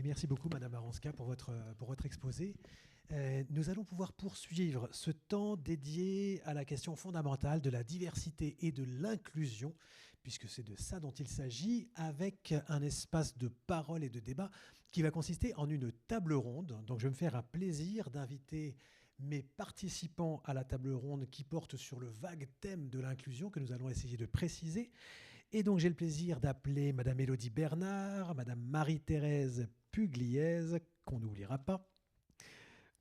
Et merci beaucoup, Madame Aranska, pour votre exposé. Nous allons pouvoir poursuivre ce temps dédié à la question fondamentale de la diversité et de l'inclusion, puisque c'est de ça dont il s'agit, avec un espace de parole et de débat qui va consister en une table ronde. Donc je vais me faire un plaisir d'inviter mes participants à la table ronde qui porte sur le vague thème de l'inclusion que nous allons essayer de préciser. Et donc j'ai le plaisir d'appeler Madame Élodie Bernard, Madame Marie-Thérèse Pugliese, qu'on n'oubliera pas,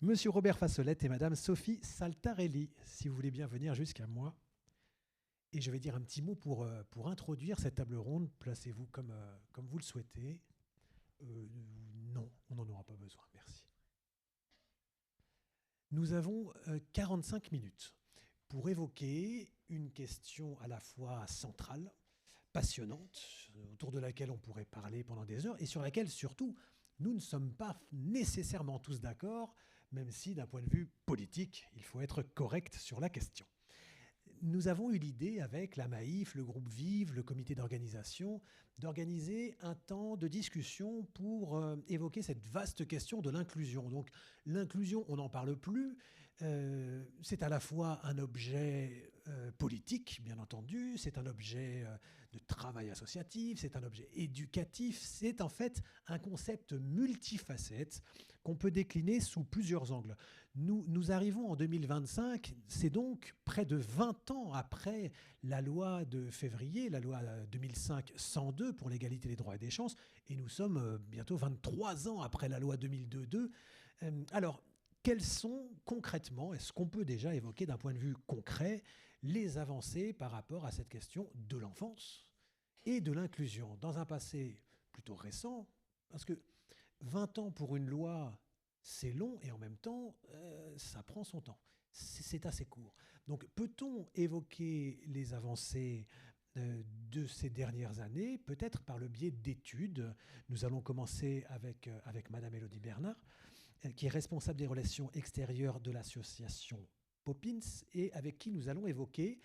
Monsieur Robert Fassolette et Madame Sophie Saltarelli, si vous voulez bien venir jusqu'à moi. Et je vais dire un petit mot pour introduire cette table ronde. Placez-vous comme vous le souhaitez. Non, on n'en aura pas besoin, merci. Nous avons 45 minutes pour évoquer une question à la fois centrale, passionnante, autour de laquelle on pourrait parler pendant des heures et sur laquelle, surtout, nous ne sommes pas nécessairement tous d'accord, même si, d'un point de vue politique, il faut être correct sur la question. Nous avons eu l'idée, avec la Maïf, le groupe Vive, le comité d'organisation, d'organiser un temps de discussion pour évoquer cette vaste question de l'inclusion. Donc l'inclusion, on n'en parle plus. C'est à la fois un objet politique, bien entendu, c'est un objet de travail associatif, c'est un objet éducatif, c'est en fait un concept multifacette qu'on peut décliner sous plusieurs angles. Nous arrivons en 2025, c'est donc près de 20 ans après la loi de février, la loi 2005-102 pour l'égalité des droits et des chances, et nous sommes bientôt 23 ans après la loi 2002-2. Alors, quelles sont concrètement, est-ce qu'on peut déjà évoquer d'un point de vue concret, les avancées par rapport à cette question de l'enfance et de l'inclusion dans un passé plutôt récent? Parce que 20 ans pour une loi, c'est long et en même temps, ça prend son temps. C'est assez court. Donc peut-on évoquer les avancées de ces dernières années, peut-être par le biais d'études? Nous allons commencer avec Madame Élodie Bernard, qui est responsable des relations extérieures de l'association Poppins et avec qui nous allons évoquer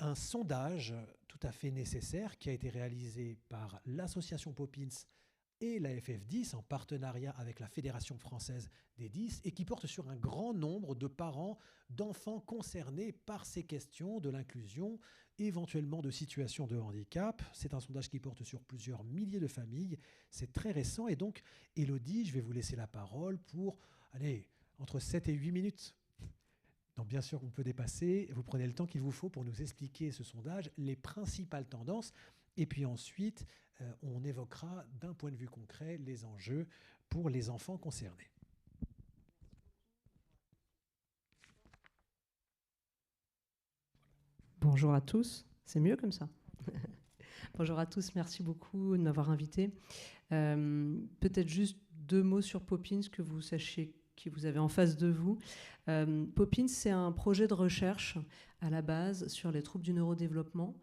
un sondage tout à fait nécessaire qui a été réalisé par l'association Poppins et la FF10 en partenariat avec la Fédération française des 10 et qui porte sur un grand nombre de parents, d'enfants concernés par ces questions de l'inclusion, éventuellement de situations de handicap. C'est un sondage qui porte sur plusieurs milliers de familles. C'est très récent et donc, Élodie, je vais vous laisser la parole pour, allez, entre 7 et 8 minutes. Donc bien sûr, on peut dépasser. Vous prenez le temps qu'il vous faut pour nous expliquer ce sondage, les principales tendances. Et puis ensuite, on évoquera d'un point de vue concret les enjeux pour les enfants concernés. Bonjour à tous, c'est mieux comme ça. Bonjour à tous, merci beaucoup de m'avoir invité. Peut-être juste 2 mots sur Poppins, que vous sachiez qui vous avez en face de vous. Poppins, c'est un projet de recherche à la base sur les troubles du neurodéveloppement.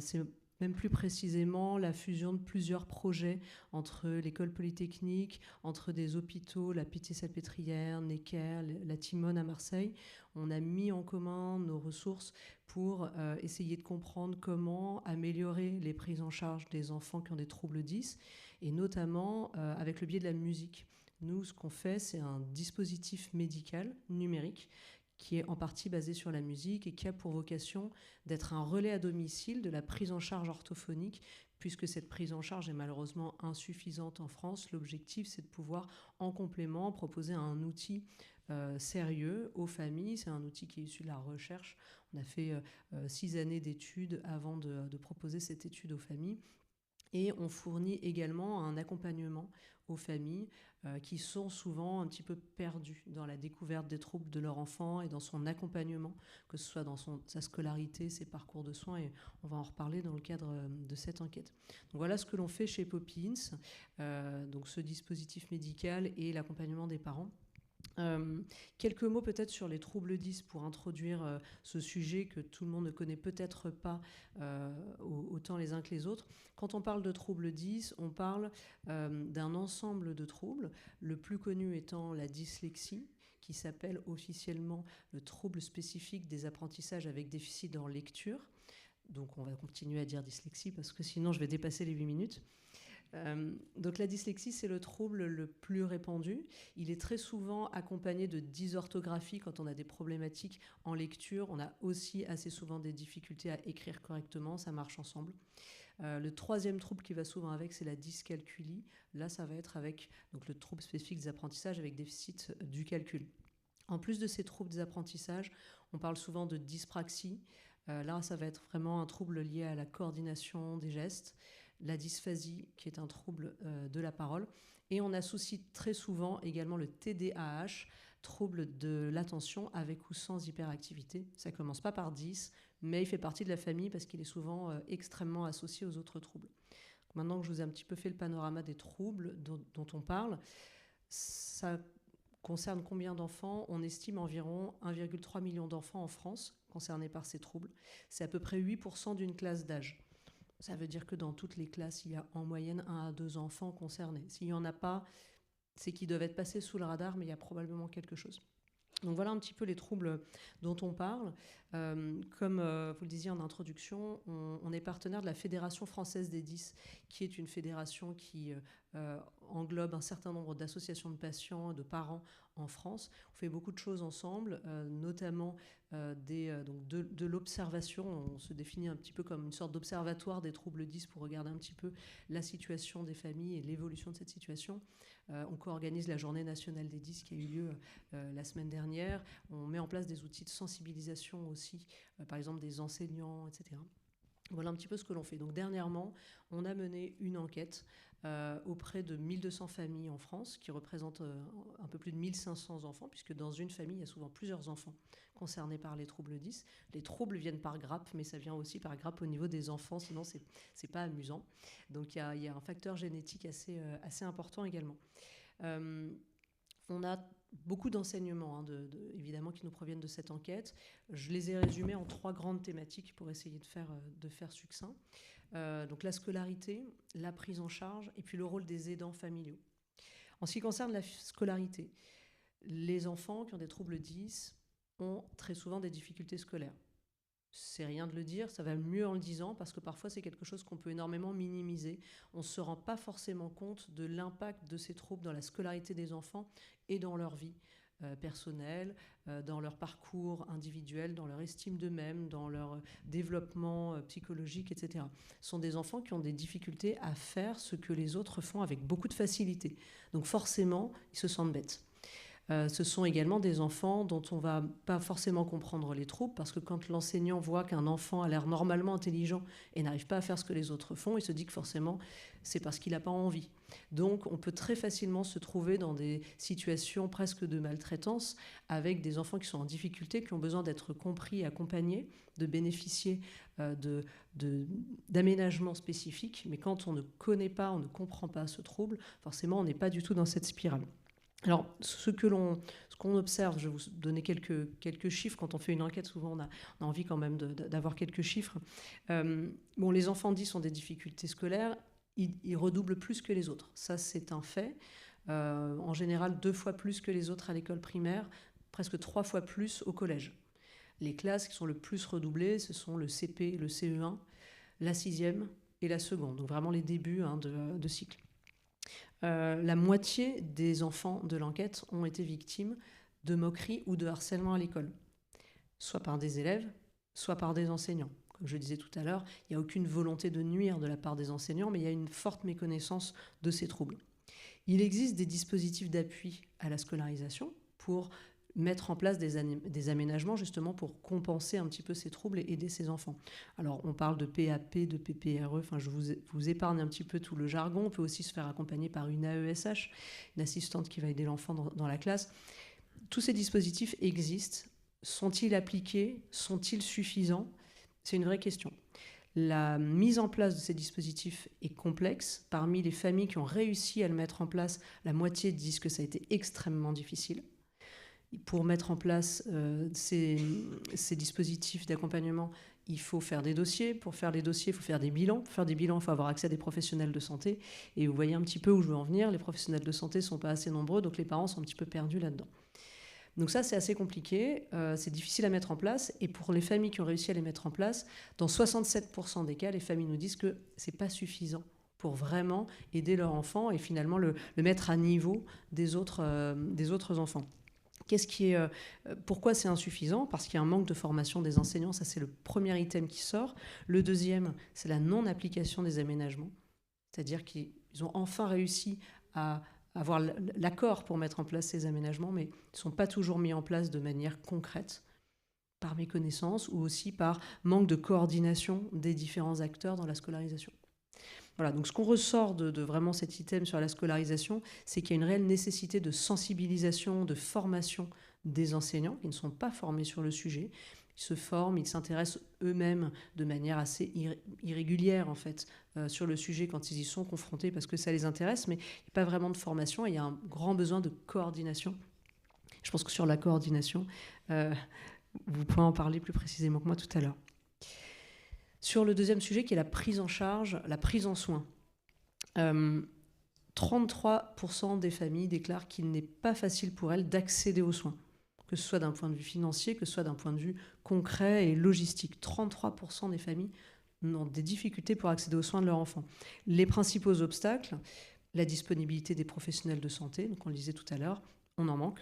C'est même plus précisément la fusion de plusieurs projets entre l'école polytechnique, entre des hôpitaux, la Pitié-Salpêtrière, Necker, la Timone à Marseille. On a mis en commun nos ressources pour essayer de comprendre comment améliorer les prises en charge des enfants qui ont des troubles 10, et notamment avec le biais de la musique. Nous, ce qu'on fait, c'est un dispositif médical numérique qui est en partie basé sur la musique et qui a pour vocation d'être un relais à domicile de la prise en charge orthophonique, puisque cette prise en charge est malheureusement insuffisante en France. L'objectif, c'est de pouvoir, en complément, proposer un outil sérieux aux familles. C'est un outil qui est issu de la recherche. On a fait 6 années d'études avant de proposer cette étude aux familles. Et on fournit également un accompagnement aux familles qui sont souvent un petit peu perdues dans la découverte des troubles de leur enfant et dans son accompagnement, que ce soit dans sa scolarité, ses parcours de soins, et on va en reparler dans le cadre de cette enquête. Donc voilà ce que l'on fait chez Poppins, donc ce dispositif médical et l'accompagnement des parents. Quelques mots peut-être sur les troubles 10 pour introduire ce sujet que tout le monde ne connaît peut-être pas autant les uns que les autres. Quand on parle de troubles 10, on parle d'un ensemble de troubles, le plus connu étant la dyslexie, qui s'appelle officiellement le trouble spécifique des apprentissages avec déficit en lecture. Donc on va continuer à dire dyslexie parce que sinon je vais dépasser les 8 minutes. Donc la dyslexie, c'est le trouble le plus répandu. Il est très souvent accompagné de dysorthographie quand on a des problématiques en lecture. On a aussi assez souvent des difficultés à écrire correctement, ça marche ensemble. Le troisième trouble qui va souvent avec, c'est la dyscalculie. Là, ça va être avec donc, le trouble spécifique des apprentissages avec déficit du calcul. En plus de ces troubles des apprentissages, on parle souvent de dyspraxie. Là, ça va être vraiment un trouble lié à la coordination des gestes. La dysphasie, qui est un trouble de la parole. Et on associe très souvent également le TDAH, trouble de l'attention avec ou sans hyperactivité. Ça ne commence pas par 10, mais il fait partie de la famille parce qu'il est souvent extrêmement associé aux autres troubles. Maintenant que je vous ai un petit peu fait le panorama des troubles dont on parle, ça concerne combien d'enfants ? On estime environ 1,3 million d'enfants en France concernés par ces troubles. C'est à peu près 8% d'une classe d'âge. Ça veut dire que dans toutes les classes, il y a en moyenne 1 à 2 enfants concernés. S'il n'y en a pas, c'est qu'ils doivent être passés sous le radar, mais il y a probablement quelque chose. Donc voilà un petit peu les troubles dont on parle. Comme vous le disiez en introduction, on est partenaire de la Fédération française des 10, qui est une fédération qui englobe un certain nombre d'associations de patients, de parents en France. On fait beaucoup de choses ensemble, notamment de l'observation. On se définit un petit peu comme une sorte d'observatoire des troubles 10 pour regarder un petit peu la situation des familles et l'évolution de cette situation. On co-organise la Journée nationale des 10 qui a eu lieu la semaine dernière. On met en place des outils de sensibilisation aussi, par exemple des enseignants, etc. Voilà un petit peu ce que l'on fait. Donc dernièrement, on a mené une enquête auprès de 1200 familles en France, qui représentent un peu plus de 1500 enfants, puisque dans une famille, il y a souvent plusieurs enfants concernés par les troubles 10. Les troubles viennent par grappe, mais ça vient aussi par grappe au niveau des enfants, sinon c'est pas amusant. Donc il y a un facteur génétique assez important également. On a beaucoup d'enseignements, évidemment, qui nous proviennent de cette enquête. Je les ai résumés en 3 grandes thématiques pour essayer de faire succinct. Donc la scolarité, la prise en charge et puis le rôle des aidants familiaux. En ce qui concerne la scolarité, les enfants qui ont des troubles 10 ont très souvent des difficultés scolaires. C'est rien de le dire, ça va mieux en le disant parce que parfois c'est quelque chose qu'on peut énormément minimiser. On ne se rend pas forcément compte de l'impact de ces troubles dans la scolarité des enfants et dans leur vie personnelle, dans leur parcours individuel, dans leur estime d'eux-mêmes, dans leur développement psychologique, etc. Ce sont des enfants qui ont des difficultés à faire ce que les autres font avec beaucoup de facilité. Donc forcément, ils se sentent bêtes. Ce sont également des enfants dont on ne va pas forcément comprendre les troubles, parce que quand l'enseignant voit qu'un enfant a l'air normalement intelligent et n'arrive pas à faire ce que les autres font, il se dit que forcément, c'est parce qu'il n'a pas envie. Donc, on peut très facilement se trouver dans des situations presque de maltraitance avec des enfants qui sont en difficulté, qui ont besoin d'être compris et accompagnés, de bénéficier d'aménagements spécifiques. Mais quand on ne connaît pas, on ne comprend pas ce trouble, forcément, on n'est pas du tout dans cette spirale. Alors, ce qu'on observe, je vais vous donner quelques chiffres. Quand on fait une enquête, souvent, on a envie quand même d'avoir quelques chiffres. Les enfants 10 ont des difficultés scolaires. Ils redoublent plus que les autres. Ça, c'est un fait. En général, 2 fois plus que les autres à l'école primaire, presque 3 fois plus au collège. Les classes qui sont le plus redoublées, ce sont le CP, le CE1, la 6e et la seconde. Donc, vraiment les débuts de cycle. La moitié des enfants de l'enquête ont été victimes de moqueries ou de harcèlement à l'école, soit par des élèves, soit par des enseignants. Comme je disais tout à l'heure, il n'y a aucune volonté de nuire de la part des enseignants, mais il y a une forte méconnaissance de ces troubles. Il existe des dispositifs d'appui à la scolarisation pour mettre en place des aménagements justement pour compenser un petit peu ces troubles et aider ces enfants. Alors on parle de PAP, de PPRE, enfin je vous épargne un petit peu tout le jargon. On peut aussi se faire accompagner par une AESH, une assistante qui va aider l'enfant dans la classe. Tous ces dispositifs existent. Sont-ils appliqués? Sont-ils suffisants? C'est une vraie question. La mise en place de ces dispositifs est complexe. Parmi les familles qui ont réussi à le mettre en place, la moitié disent que ça a été extrêmement difficile. Pour mettre en place ces dispositifs d'accompagnement, il faut faire des dossiers. Pour faire les dossiers, il faut faire des bilans. Pour faire des bilans, il faut avoir accès à des professionnels de santé. Et vous voyez un petit peu où je veux en venir. Les professionnels de santé ne sont pas assez nombreux, donc les parents sont un petit peu perdus là-dedans. Donc ça, c'est assez compliqué. C'est difficile à mettre en place. Et pour les familles qui ont réussi à les mettre en place, dans 67% des cas, les familles nous disent que ce n'est pas suffisant pour vraiment aider leur enfant et finalement le mettre à niveau des autres enfants. Pourquoi c'est insuffisant? Parce qu'il y a un manque de formation des enseignants, ça c'est le premier item qui sort. Le deuxième, c'est la non-application des aménagements, c'est-à-dire qu'ils ont enfin réussi à avoir l'accord pour mettre en place ces aménagements, mais ils ne sont pas toujours mis en place de manière concrète, par méconnaissance ou aussi par manque de coordination des différents acteurs dans la scolarisation. Voilà, donc ce qu'on ressort de vraiment cet item sur la scolarisation, c'est qu'il y a une réelle nécessité de sensibilisation, de formation des enseignants qui ne sont pas formés sur le sujet. Ils se forment, ils s'intéressent eux-mêmes de manière assez irrégulière en fait sur le sujet quand ils y sont confrontés parce que ça les intéresse, mais il n'y a pas vraiment de formation et il y a un grand besoin de coordination. Je pense que sur la coordination, vous pourrez en parler plus précisément que moi tout à l'heure. Sur le deuxième sujet qui est la prise en charge, la prise en soin. 33% des familles déclarent qu'il n'est pas facile pour elles d'accéder aux soins, que ce soit d'un point de vue financier, que ce soit d'un point de vue concret et logistique. 33% des familles ont des difficultés pour accéder aux soins de leur enfant. Les principaux obstacles, la disponibilité des professionnels de santé, donc on le disait tout à l'heure, on en manque.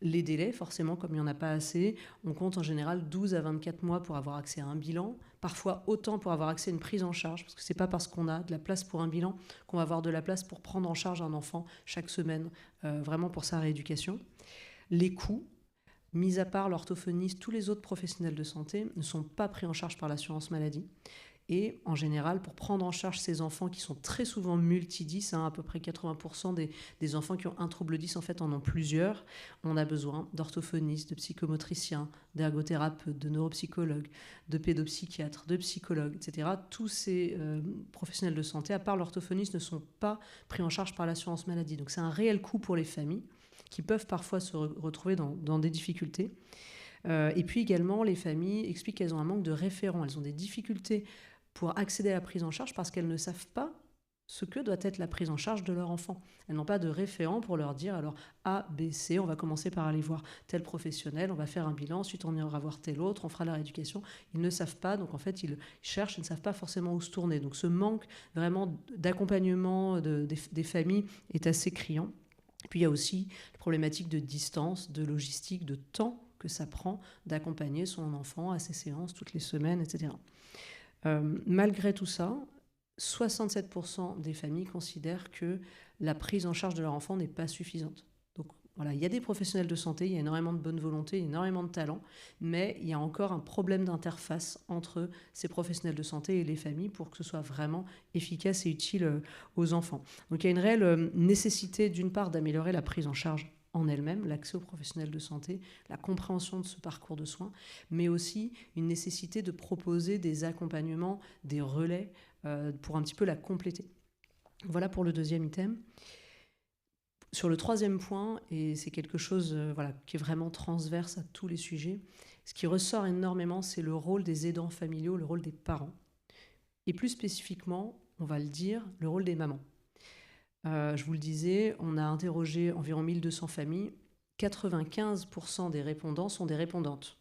Les délais, forcément, comme il n'y en a pas assez, on compte en général 12 à 24 mois pour avoir accès à un bilan, parfois autant pour avoir accès à une prise en charge, parce que ce n'est pas parce qu'on a de la place pour un bilan qu'on va avoir de la place pour prendre en charge un enfant chaque semaine, vraiment pour sa rééducation. Les coûts, mis à part l'orthophoniste, tous les autres professionnels de santé ne sont pas pris en charge par l'assurance maladie. Et en général, pour prendre en charge ces enfants qui sont très souvent multi-10, à peu près 80% des enfants qui ont un trouble 10 en fait en ont plusieurs, on a besoin d'orthophonistes, de psychomotriciens, d'ergothérapeutes, de neuropsychologues, de pédopsychiatres, de psychologues, etc. Tous ces professionnels de santé, à part l'orthophoniste, ne sont pas pris en charge par l'assurance maladie. Donc c'est un réel coût pour les familles qui peuvent parfois se retrouver dans des difficultés. Et puis également, les familles expliquent qu'elles ont un manque de référents. Elles ont des difficultés pour accéder à la prise en charge parce qu'elles ne savent pas ce que doit être la prise en charge de leur enfant. Elles n'ont pas de référent pour leur dire alors A, B, C, on va commencer par aller voir tel professionnel, on va faire un bilan, ensuite on ira voir tel autre, on fera la rééducation. Ils ne savent pas, donc en fait ils cherchent, ils ne savent pas forcément où se tourner. Donc ce manque vraiment d'accompagnement des familles est assez criant. Puis il y a aussi la problématique de distance, de logistique, de temps que ça prend d'accompagner son enfant à ses séances toutes les semaines, etc. Malgré tout ça, 67% des familles considèrent que la prise en charge de leur enfant n'est pas suffisante. Donc voilà, il y a des professionnels de santé, il y a énormément de bonne volonté, énormément de talent, mais il y a encore un problème d'interface entre ces professionnels de santé et les familles pour que ce soit vraiment efficace et utile aux enfants. Donc il y a une réelle nécessité d'une part d'améliorer la prise en charge en elle-même, l'accès aux professionnels de santé, la compréhension de ce parcours de soins, mais aussi une nécessité de proposer des accompagnements, des relais pour un petit peu la compléter. Voilà pour le deuxième item. Sur le troisième point, et c'est quelque chose qui est vraiment transverse à tous les sujets, ce qui ressort énormément, c'est le rôle des aidants familiaux, le rôle des parents. Et plus spécifiquement, on va le dire, le rôle des mamans. Je vous le disais, on a interrogé environ 1200 familles. 95% des répondants sont des répondantes.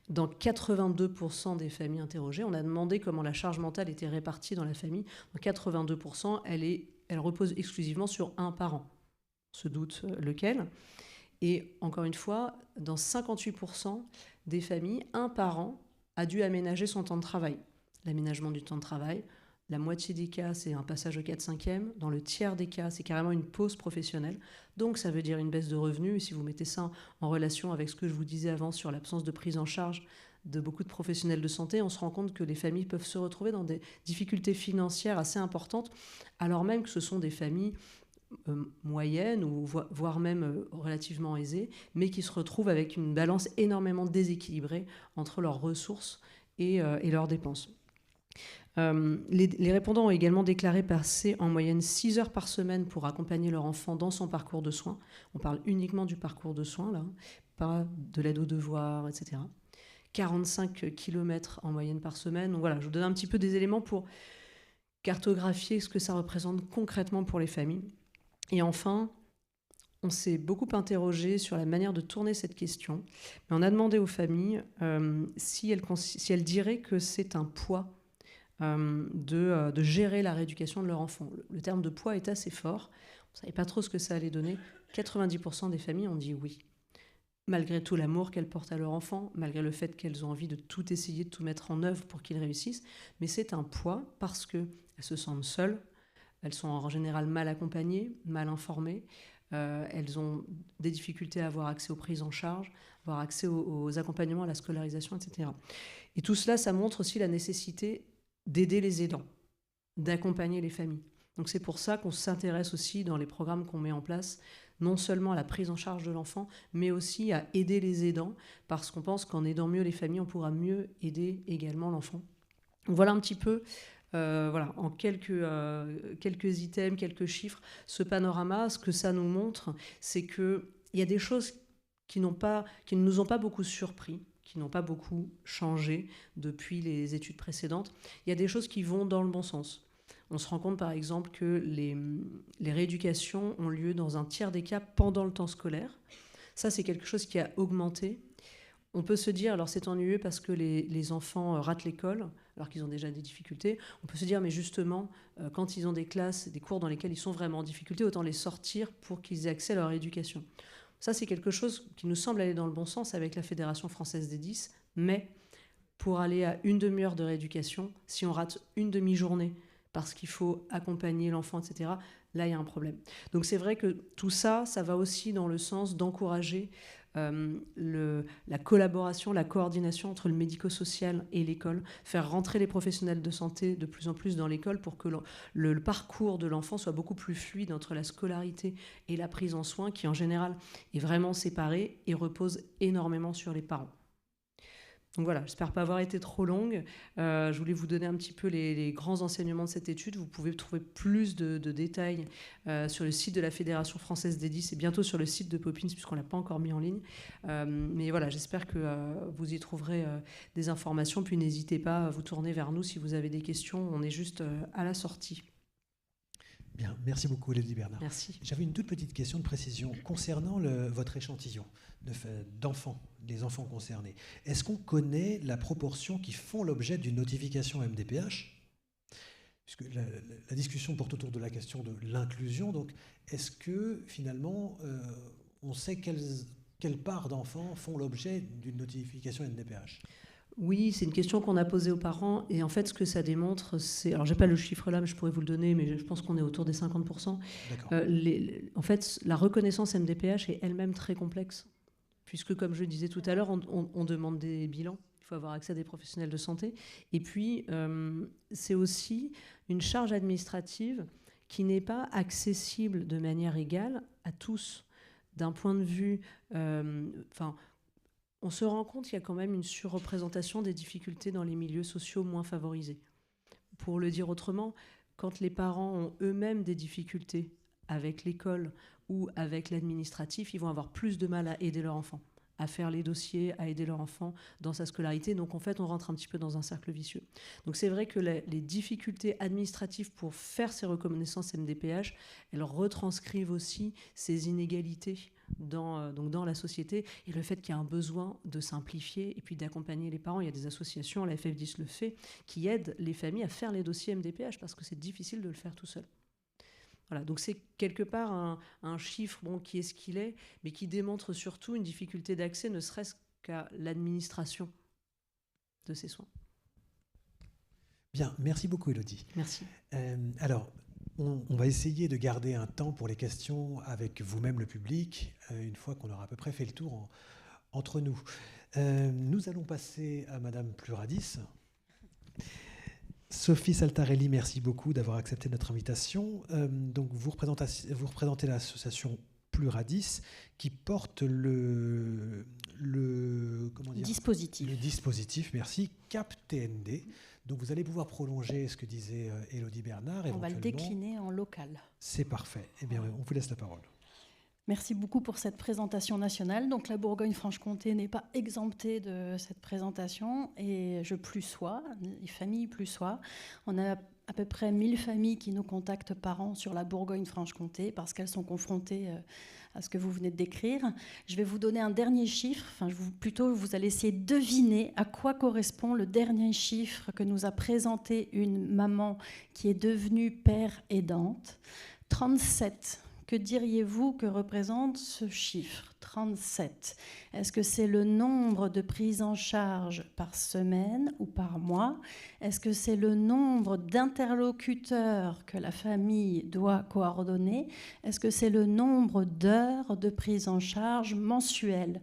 Dans 82% des familles interrogées, on a demandé comment la charge mentale était répartie dans la famille. Dans 82%, elle repose exclusivement sur un parent. On se doute lequel. Et encore une fois, dans 58% des familles, un parent a dû aménager son temps de travail. L'aménagement du temps de travail, la moitié des cas, c'est un passage au 4/5e. Dans le tiers des cas, c'est carrément une pause professionnelle. Donc, ça veut dire une baisse de revenus. Et si vous mettez ça en relation avec ce que je vous disais avant sur l'absence de prise en charge de beaucoup de professionnels de santé, on se rend compte que les familles peuvent se retrouver dans des difficultés financières assez importantes, alors même que ce sont des familles moyennes ou voire même relativement aisées, mais qui se retrouvent avec une balance énormément déséquilibrée entre leurs ressources et leurs dépenses. Les répondants ont également déclaré passer en moyenne 6 heures par semaine pour accompagner leur enfant dans son parcours de soins. On parle uniquement du parcours de soins, là, pas de l'aide aux devoirs, etc. 45 km en moyenne par semaine. Donc voilà, je vous donne un petit peu des éléments pour cartographier ce que ça représente concrètement pour les familles. Et enfin, on s'est beaucoup interrogé sur la manière de tourner cette question. Mais on a demandé aux familles si elles diraient que c'est un poids de gérer la rééducation de leur enfant. Le terme de poids est assez fort. On ne savait pas trop ce que ça allait donner. 90% des familles ont dit oui. Malgré tout l'amour qu'elles portent à leur enfant, malgré le fait qu'elles ont envie de tout essayer, de tout mettre en œuvre pour qu'ils réussissent. Mais c'est un poids parce qu'elles se sentent seules. Elles sont en général mal accompagnées, mal informées. Elles ont des difficultés à avoir accès aux prises en charge, avoir accès aux accompagnements, à la scolarisation, etc. Et tout cela, ça montre aussi la nécessité d'aider les aidants, d'accompagner les familles. Donc c'est pour ça qu'on s'intéresse aussi dans les programmes qu'on met en place, non seulement à la prise en charge de l'enfant, mais aussi à aider les aidants, parce qu'on pense qu'en aidant mieux les familles, on pourra mieux aider également l'enfant. Donc voilà un petit peu, en quelques items, quelques chiffres, ce panorama. Ce que ça nous montre, c'est qu'il y a des choses qui ne nous ont pas beaucoup surpris, qui n'ont pas beaucoup changé depuis les études précédentes. Il y a des choses qui vont dans le bon sens. On se rend compte par exemple que les rééducations ont lieu dans un tiers des cas pendant le temps scolaire. Ça, c'est quelque chose qui a augmenté. On peut se dire, alors c'est ennuyeux parce que les enfants ratent l'école, alors qu'ils ont déjà des difficultés. On peut se dire, mais justement, quand ils ont des classes, des cours dans lesquels ils sont vraiment en difficulté, autant les sortir pour qu'ils aient accès à leur éducation. Ça, c'est quelque chose qui nous semble aller dans le bon sens avec la Fédération française des 10, mais pour aller à une demi-heure de rééducation, si on rate une demi-journée parce qu'il faut accompagner l'enfant, etc., là, il y a un problème. Donc c'est vrai que tout ça, ça va aussi dans le sens d'encourager la collaboration, la coordination entre le médico-social et l'école, faire rentrer les professionnels de santé de plus en plus dans l'école pour que le parcours de l'enfant soit beaucoup plus fluide entre la scolarité et la prise en soin, qui en général est vraiment séparée et repose énormément sur les parents. Donc voilà, j'espère pas avoir été trop longue. Je voulais vous donner un petit peu les grands enseignements de cette étude. Vous pouvez trouver plus de détails sur le site de la Fédération française des 10 et bientôt sur le site de Poppins, puisqu'on ne l'a pas encore mis en ligne. Mais voilà, j'espère que vous y trouverez des informations. Puis n'hésitez pas à vous tourner vers nous si vous avez des questions. On est juste à la sortie. Bien, merci beaucoup Élodie Bernard. Merci. J'avais une toute petite question de précision concernant votre échantillon d'enfants, les enfants concernés. Est-ce qu'on connaît la proportion qui font l'objet d'une notification MDPH ? Puisque la discussion porte autour de la question de l'inclusion, donc est-ce que finalement on sait quelle part d'enfants font l'objet d'une notification MDPH ? Oui, c'est une question qu'on a posée aux parents. Et en fait, ce que ça démontre, c'est... Alors, je n'ai pas le chiffre là, mais je pourrais vous le donner, mais je pense qu'on est autour des 50%. En fait, la reconnaissance MDPH est elle-même très complexe, puisque, comme je le disais tout à l'heure, on demande des bilans. Il faut avoir accès à des professionnels de santé. Et puis, c'est aussi une charge administrative qui n'est pas accessible de manière égale à tous. D'un point de vue... on se rend compte qu'il y a quand même une surreprésentation des difficultés dans les milieux sociaux moins favorisés. Pour le dire autrement, quand les parents ont eux-mêmes des difficultés avec l'école ou avec l'administratif, ils vont avoir plus de mal à aider leur enfant, à faire les dossiers, à aider leur enfant dans sa scolarité. Donc en fait, on rentre un petit peu dans un cercle vicieux. Donc c'est vrai que les difficultés administratives pour faire ces reconnaissances MDPH, elles retranscrivent aussi ces inégalités dans la société, et le fait qu'il y a un besoin de simplifier et puis d'accompagner les parents. Il y a des associations, la FF10 le fait, qui aident les familles à faire les dossiers MDPH parce que c'est difficile de le faire tout seul. Voilà, donc c'est quelque part un chiffre qui est ce qu'il est, mais qui démontre surtout une difficulté d'accès, ne serait-ce qu'à l'administration de ces soins. Bien, merci beaucoup Élodie. Merci. Alors, on va essayer de garder un temps pour les questions avec vous-même, le public, une fois qu'on aura à peu près fait le tour entre nous. Nous allons passer à Madame Pluradis. Sophie Saltarelli, merci beaucoup d'avoir accepté notre invitation. Donc vous représentez l'association Pluradis qui porte le dispositif, merci, CAP TND. Donc vous allez pouvoir prolonger ce que disait Élodie Bernard. On va le décliner en local. C'est parfait. Eh bien, on vous laisse la parole. Merci beaucoup pour cette présentation nationale. Donc la Bourgogne-Franche-Comté n'est pas exemptée de cette présentation et je plus sois, les familles plus sois. On a à peu près 1000 familles qui nous contactent par an sur la Bourgogne-Franche-Comté parce qu'elles sont confrontées à ce que vous venez de décrire. Je vais vous donner un dernier chiffre, plutôt vous allez essayer de deviner à quoi correspond le dernier chiffre que nous a présenté une maman qui est devenue père aidante. 37. Que diriez-vous que représente ce chiffre, 37? Est-ce que c'est le nombre de prises en charge par semaine ou par mois? Est-ce que c'est le nombre d'interlocuteurs que la famille doit coordonner? Est-ce que c'est le nombre d'heures de prise en charge mensuelle?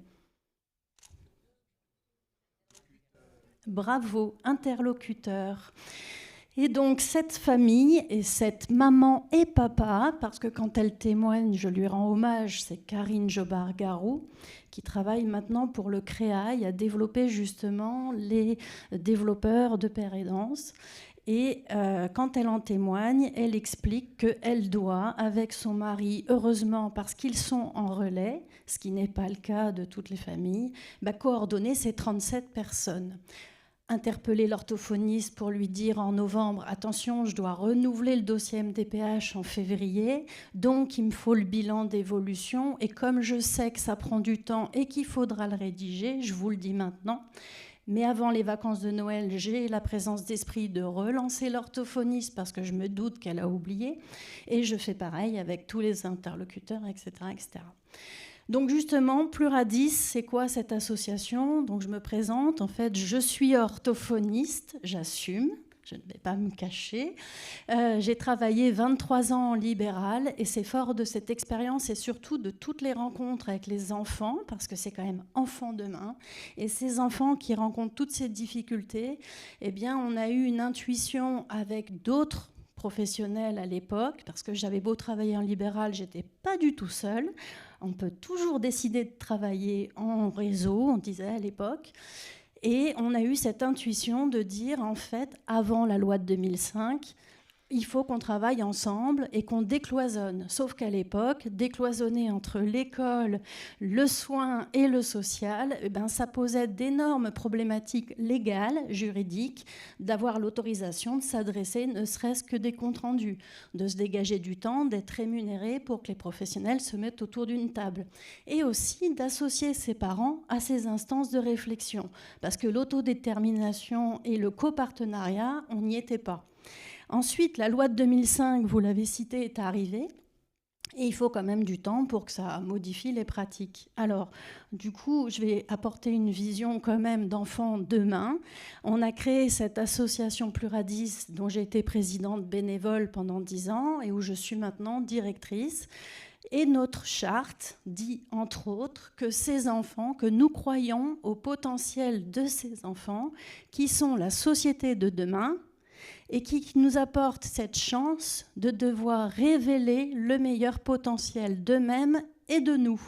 Bravo, interlocuteurs. Et donc cette famille et cette maman et papa, parce que quand elle témoigne, je lui rends hommage, c'est Karine Jobard-Garou, qui travaille maintenant pour le CREAI à développer justement les développeurs de père aidance. Et quand elle en témoigne, elle explique qu'elle doit, avec son mari, heureusement parce qu'ils sont en relais, ce qui n'est pas le cas de toutes les familles, coordonner ces 37 personnes. Interpeller l'orthophoniste pour lui dire en novembre « Attention, je dois renouveler le dossier MDPH en février, donc il me faut le bilan d'évolution, et comme je sais que ça prend du temps et qu'il faudra le rédiger, je vous le dis maintenant, mais avant les vacances de Noël, j'ai la présence d'esprit de relancer l'orthophoniste parce que je me doute qu'elle a oublié, et je fais pareil avec tous les interlocuteurs, etc. etc. » Donc justement, Pluradis, c'est quoi cette association? Donc je me présente, en fait, je suis orthophoniste, j'assume, je ne vais pas me cacher. J'ai travaillé 23 ans en libéral et c'est fort de cette expérience et surtout de toutes les rencontres avec les enfants, parce que c'est quand même enfant demain, et ces enfants qui rencontrent toutes ces difficultés, eh bien on a eu une intuition avec d'autres professionnels à l'époque, parce que j'avais beau travailler en libéral, j'étais pas du tout seule. On peut toujours décider de travailler en réseau, on disait à l'époque. Et on a eu cette intuition de dire, en fait, avant la loi de 2005, il faut qu'on travaille ensemble et qu'on décloisonne. Sauf qu'à l'époque, décloisonner entre l'école, le soin et le social, ça posait d'énormes problématiques légales, juridiques, d'avoir l'autorisation de s'adresser ne serait-ce que des comptes rendus, de se dégager du temps, d'être rémunéré pour que les professionnels se mettent autour d'une table. Et aussi d'associer ses parents à ces instances de réflexion. Parce que l'autodétermination et le copartenariat, on n'y était pas. Ensuite, la loi de 2005, vous l'avez citée, est arrivée. Et il faut quand même du temps pour que ça modifie les pratiques. Alors, du coup, je vais apporter une vision quand même d'enfants demain. On a créé cette association Pluradis, dont j'ai été présidente bénévole pendant 10 ans et où je suis maintenant directrice. Et notre charte dit, entre autres, que ces enfants, que nous croyons au potentiel de ces enfants, qui sont la société de demain, et qui nous apporte cette chance de devoir révéler le meilleur potentiel d'eux-mêmes et de nous.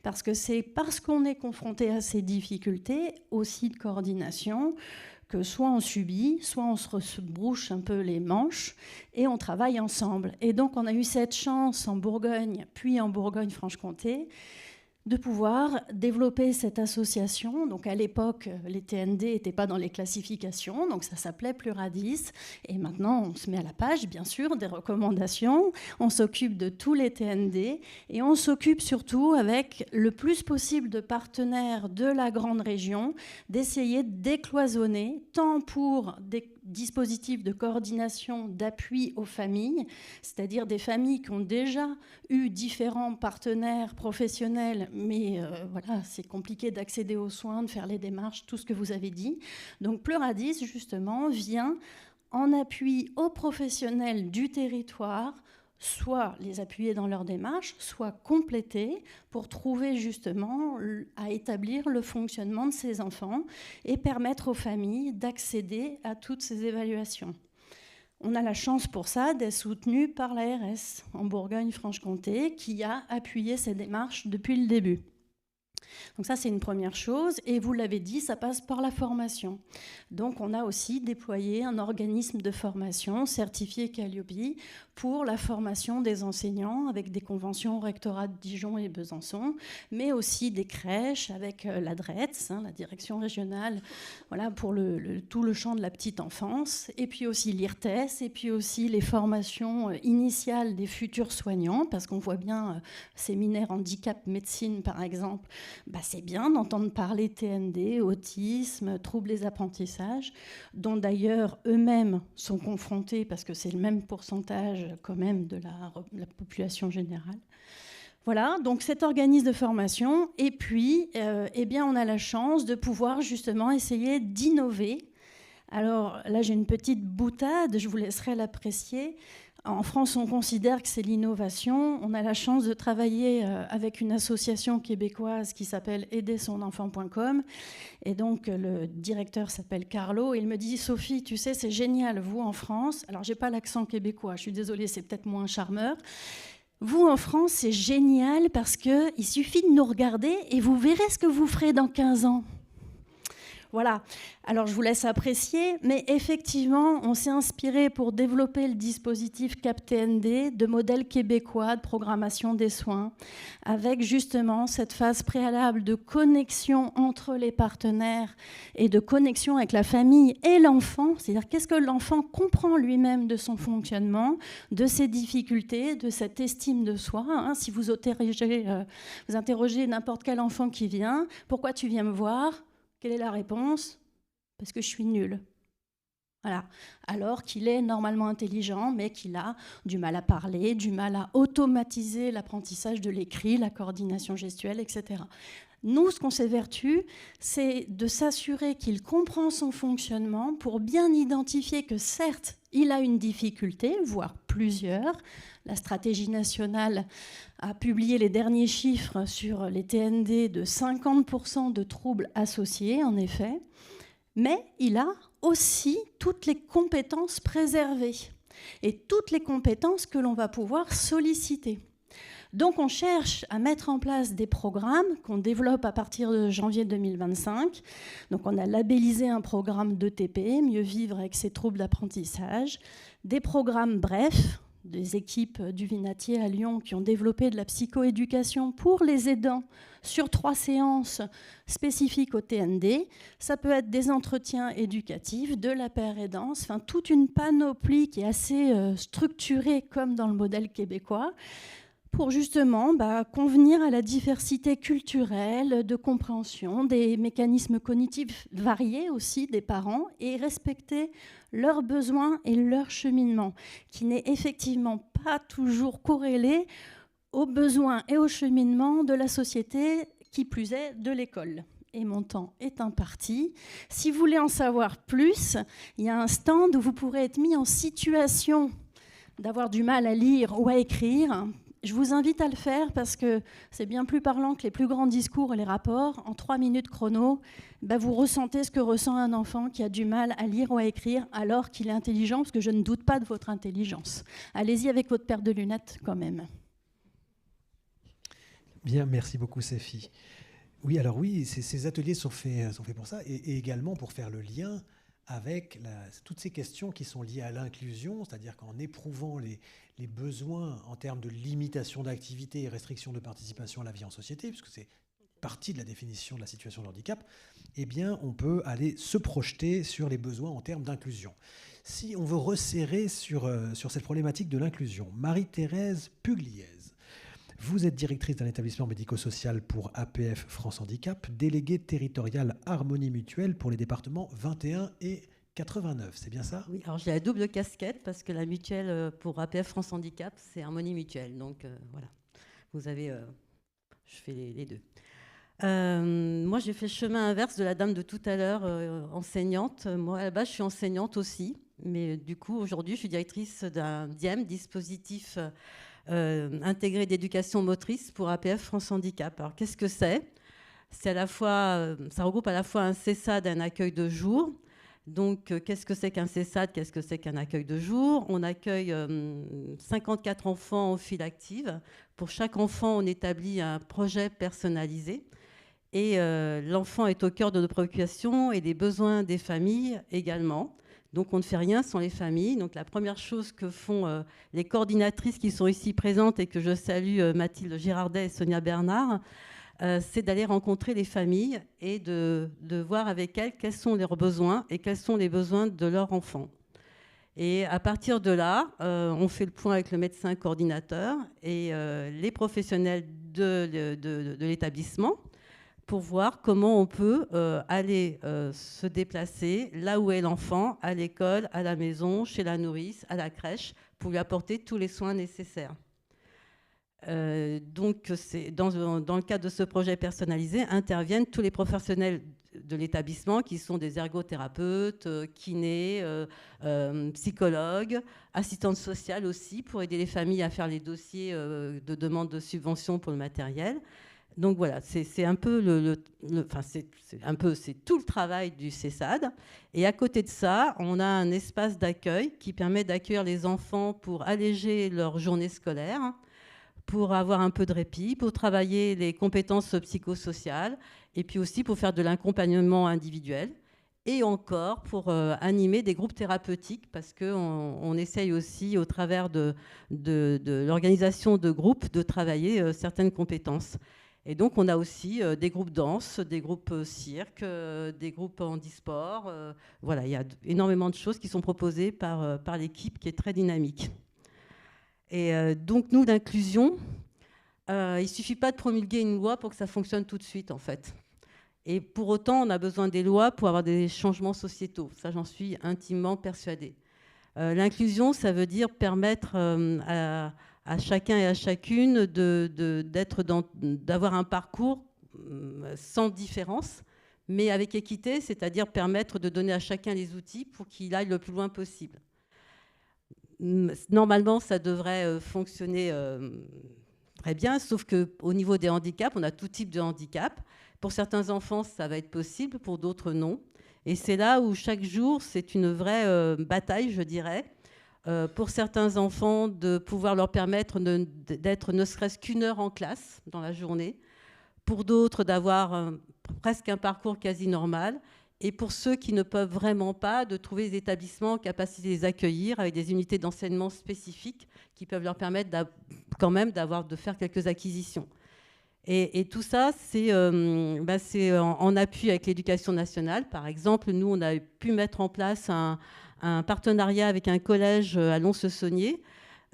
Parce que c'est parce qu'on est confronté à ces difficultés, aussi de coordination, que soit on subit, soit on se brouche un peu les manches et on travaille ensemble. Et donc on a eu cette chance en Bourgogne, puis en Bourgogne-Franche-Comté, de pouvoir développer cette association. Donc à l'époque, les TND n'étaient pas dans les classifications, donc ça s'appelait Pluradis. Et maintenant, on se met à la page, bien sûr, des recommandations. On s'occupe de tous les TND et on s'occupe surtout, avec le plus possible de partenaires de la grande région, d'essayer de décloisonner, tant pour des dispositifs de coordination, d'appui aux familles, c'est-à-dire des familles qui ont déjà eu différents partenaires professionnels, mais voilà, c'est compliqué d'accéder aux soins, de faire les démarches, tout ce que vous avez dit. Donc Pluradis, justement, vient en appui aux professionnels du territoire, soit les appuyer dans leur démarche, soit compléter pour trouver justement à établir le fonctionnement de ces enfants et permettre aux familles d'accéder à toutes ces évaluations. On a la chance pour ça d'être soutenu par l'ARS en Bourgogne-Franche-Comté qui a appuyé ces démarches depuis le début. Donc ça, c'est une première chose. Et vous l'avez dit, ça passe par la formation. Donc on a aussi déployé un organisme de formation certifié Calliope pour la formation des enseignants avec des conventions au rectorat de Dijon et Besançon, mais aussi des crèches avec la DRETS, la direction régionale, voilà, pour tout le champ de la petite enfance, et puis aussi l'IRTES, et puis aussi les formations initiales des futurs soignants, parce qu'on voit bien séminaire handicap médecine par exemple, c'est bien d'entendre parler TND, autisme, troubles des apprentissages, dont d'ailleurs eux-mêmes sont confrontés, parce que c'est le même pourcentage quand même de la population générale. Voilà, donc cet organisme de formation, et puis eh bien, on a la chance de pouvoir justement essayer d'innover. Alors là, j'ai une petite boutade, je vous laisserai l'apprécier. En France, on considère que c'est l'innovation. On a la chance de travailler avec une association québécoise qui s'appelle aidersonenfant.com. Et donc, le directeur s'appelle Carlo. Et il me dit, Sophie, tu sais, c'est génial, vous, en France. Alors, je n'ai pas l'accent québécois, je suis désolée, c'est peut-être moins charmeur. Vous, en France, c'est génial parce qu'il suffit de nous regarder et vous verrez ce que vous ferez dans 15 ans. Voilà, alors je vous laisse apprécier, mais effectivement, on s'est inspiré pour développer le dispositif CAP-TND de modèles québécois de programmation des soins, avec justement cette phase préalable de connexion entre les partenaires et de connexion avec la famille et l'enfant, c'est-à-dire qu'est-ce que l'enfant comprend lui-même de son fonctionnement, de ses difficultés, de cette estime de soi. Si vous interrogez n'importe quel enfant qui vient, pourquoi tu viens me voir ? Quelle est la réponse ? Parce que je suis nul. Voilà. Alors qu'il est normalement intelligent, mais qu'il a du mal à parler, du mal à automatiser l'apprentissage de l'écrit, la coordination gestuelle, etc. Nous, ce qu'on s'évertue, c'est de s'assurer qu'il comprend son fonctionnement pour bien identifier que certes, il a une difficulté, voire plusieurs. La stratégie nationale a publié les derniers chiffres sur les TND de 50% de troubles associés, en effet. Mais il a aussi toutes les compétences préservées et toutes les compétences que l'on va pouvoir solliciter. Donc on cherche à mettre en place des programmes qu'on développe à partir de janvier 2025. Donc on a labellisé un programme d'ETP, Mieux vivre avec ses troubles d'apprentissage, des programmes brefs, des équipes du Vinatier à Lyon qui ont développé de la psychoéducation pour les aidants sur 3 séances spécifiques au TND. Ça peut être des entretiens éducatifs, de la paire aidance, enfin toute une panoplie qui est assez structurée comme dans le modèle québécois, pour justement convenir à la diversité culturelle, de compréhension, des mécanismes cognitifs variés aussi des parents et respecter leurs besoins et leur cheminement, qui n'est effectivement pas toujours corrélé aux besoins et au cheminement de la société, qui plus est de l'école. Et mon temps est imparti. Si vous voulez en savoir plus, il y a un stand où vous pourrez être mis en situation d'avoir du mal à lire ou à écrire. Je vous invite à le faire parce que c'est bien plus parlant que les plus grands discours et les rapports. En 3 minutes chrono, vous ressentez ce que ressent un enfant qui a du mal à lire ou à écrire alors qu'il est intelligent, parce que je ne doute pas de votre intelligence. Allez-y avec votre paire de lunettes quand même. Bien, merci beaucoup Sophie. Oui, alors oui, ces ateliers sont faits pour ça et également pour faire le lien avec toutes ces questions qui sont liées à l'inclusion, c'est-à-dire qu'en éprouvant les besoins en termes de limitation d'activité et restriction de participation à la vie en société, puisque c'est partie de la définition de la situation de handicap, eh bien, on peut aller se projeter sur les besoins en termes d'inclusion. Si on veut resserrer sur cette problématique de l'inclusion, Marie-Thérèse Pugliese, vous êtes directrice d'un établissement médico-social pour APF France Handicap, déléguée territoriale Harmonie Mutuelle pour les départements 21 et 89, c'est bien ça ? Oui, alors j'ai la double casquette parce que la mutuelle pour APF France Handicap, c'est Harmonie Mutuelle. Donc voilà, vous avez, je fais les deux. Moi, j'ai fait le chemin inverse de la dame de tout à l'heure, enseignante. Moi, à la base, je suis enseignante aussi, mais du coup, aujourd'hui, je suis directrice d'un DIEM, dispositif intégré d'éducation motrice pour APF France Handicap. Alors, qu'est-ce que c'est ? C'est à la fois, ça regroupe à la fois un CESAD et un accueil de jour. Donc, qu'est-ce que c'est qu'un CESAD ? Qu'est-ce que c'est qu'un accueil de jour ? On accueille 54 enfants en file active. Pour chaque enfant, on établit un projet personnalisé. Et l'enfant est au cœur de nos préoccupations et des besoins des familles également. Donc on ne fait rien sans les familles. Donc la première chose que font les coordinatrices qui sont ici présentes et que je salue, Mathilde Girardet et Sonia Bernard, c'est d'aller rencontrer les familles et de voir avec elles quels sont leurs besoins et quels sont les besoins de leurs enfants. Et à partir de là, on fait le point avec le médecin coordinateur et les professionnels de l'établissement pour voir comment on peut aller se déplacer là où est l'enfant, à l'école, à la maison, chez la nourrice, à la crèche, pour lui apporter tous les soins nécessaires. Donc, dans le cadre de ce projet personnalisé, interviennent tous les professionnels de l'établissement qui sont des ergothérapeutes, kinés, psychologues, assistantes sociales aussi, pour aider les familles à faire les dossiers de demande de subvention pour le matériel. Donc voilà, c'est un peu c'est tout le travail du CESAD. Et à côté de ça, on a un espace d'accueil qui permet d'accueillir les enfants pour alléger leur journée scolaire, pour avoir un peu de répit, pour travailler les compétences psychosociales, et puis aussi pour faire de l'accompagnement individuel, et encore pour animer des groupes thérapeutiques, parce qu'on essaye aussi, au travers de l'organisation de groupes, de travailler certaines compétences. Et donc, on a aussi des groupes danse, des groupes cirque, des groupes handisport. Voilà, il y a énormément de choses qui sont proposées par l'équipe qui est très dynamique. Et donc, nous, l'inclusion, il ne suffit pas de promulguer une loi pour que ça fonctionne tout de suite, en fait. Et pour autant, on a besoin des lois pour avoir des changements sociétaux. Ça, j'en suis intimement persuadée. L'inclusion, ça veut dire permettre à chacun et à chacune d'avoir un parcours sans différence, mais avec équité, c'est-à-dire permettre de donner à chacun les outils pour qu'il aille le plus loin possible. Normalement, ça devrait fonctionner très bien, sauf qu'au niveau des handicaps, on a tout type de handicap. Pour certains enfants, ça va être possible, pour d'autres, non. Et c'est là où chaque jour, c'est une vraie bataille, je dirais, pour certains enfants, de pouvoir leur permettre d'être ne serait-ce qu'une heure en classe dans la journée. Pour d'autres, d'avoir presque un parcours quasi normal. Et pour ceux qui ne peuvent vraiment pas, de trouver des établissements en capacité de les accueillir avec des unités d'enseignement spécifiques qui peuvent leur permettre quand même de faire quelques acquisitions. Et tout ça, c'est en appui avec l'éducation nationale. Par exemple, nous, on a pu mettre en place un partenariat avec un collège à Lons-le-Saunier,